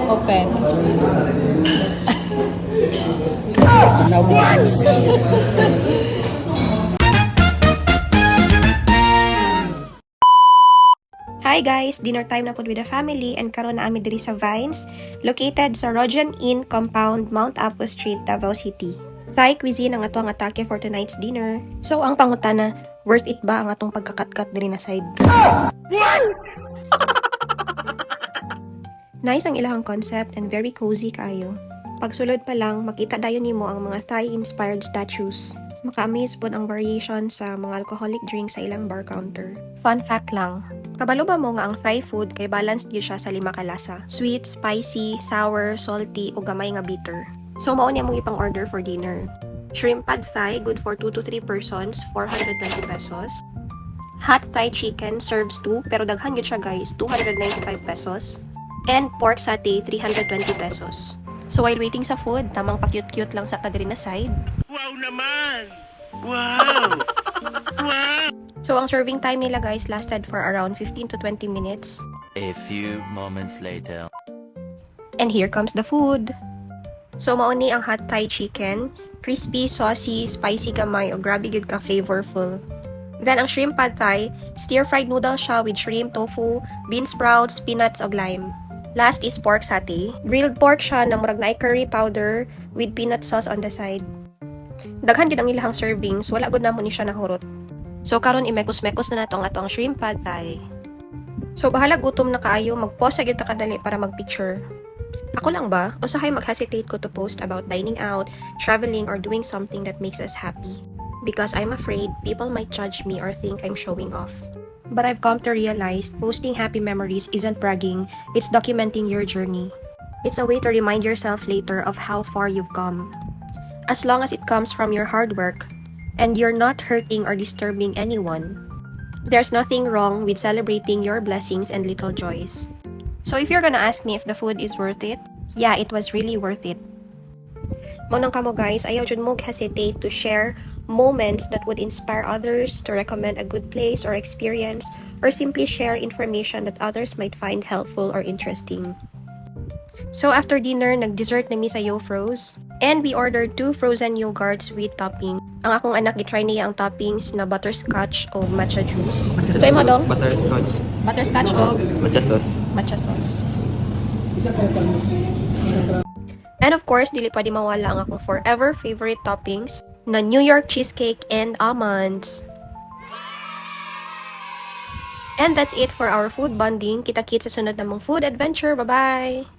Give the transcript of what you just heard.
Open. Hi guys! Dinner time na po with the family and karon na ami diri sa Vines, located sa Rojan Inn Compound, Mount Apo Street, Davao City. Thai cuisine ang atong atake for tonight's dinner. So ang pangutana, worth it ba ang atong pagkakatkat diri na side? Nice ang ilahang concept and very cozy kayo. Pagsulod pa lang, makita dayon nimo ang mga Thai-inspired statues. Maka-amaze po ang variation sa mga alcoholic drinks sa ilang bar counter. Fun fact lang, kabalo ba mo nga ang Thai food kay balanced gyud siya sa 5 ka lasa? Sweet, spicy, sour, salty, o gamay nga bitter. So mao niya mong ipang-order for dinner. Shrimp pad Thai, good for 2 to 3 persons, 420 pesos. Hot Thai chicken serves 2, pero daghan gyud siya guys, 295 pesos. And pork satay, 320 pesos. So while waiting sa food, tamang pa-cute-cute lang sa kadiri na side. Wow naman! Wow! Wow! So ang serving time nila guys lasted for around 15 to 20 minutes. A few moments later. And here comes the food. So mao ni ang hot Thai chicken, crispy, saucy, spicy gamay o grabe gyud ka flavorful. Then ang shrimp pad Thai, stir-fried noodle siya with shrimp, tofu, bean sprouts, peanuts ug lime. Last is pork satay. Grilled pork siya na murag na curry powder with peanut sauce on the side. Daghan gyud ang ilahang servings, wala gud namo ni siya nahurot. So karon imekos-mekos na nato ang atong shrimp pad Thai. So bahala gutom na kaayo, mag-pause gyud ta kadali para mag-picture. Ako lang ba? Usahay mag-hesitate ko to post about dining out, traveling, or doing something that makes us happy. Because I'm afraid people might judge me or think I'm showing off. But I've come to realize posting happy memories isn't bragging, it's documenting your journey. It's a way to remind yourself later of how far you've come. As long as it comes from your hard work, and you're not hurting or disturbing anyone, there's nothing wrong with celebrating your blessings and little joys. So if you're gonna ask me if the food is worth it, yeah, it was really worth it. Munang kamo guys, ayaw jud mo hesitate to share moments that would inspire others, to recommend a good place or experience, or simply share information that others might find helpful or interesting. So after dinner, nag-dessert na mi sa Yofro's, and we ordered 2 frozen yogurts with topping. Ang akong anak gitry niya ang toppings na butterscotch o matcha juice. So mo dong? Butterscotch. Butterscotch o Matcha sauce. matcha sauce. And of course, dili pa di mawala ang akong forever favorite toppings na New York cheesecake and almonds. And that's it for our food bonding. Kita-kits sa sunod namang food adventure. Bye-bye!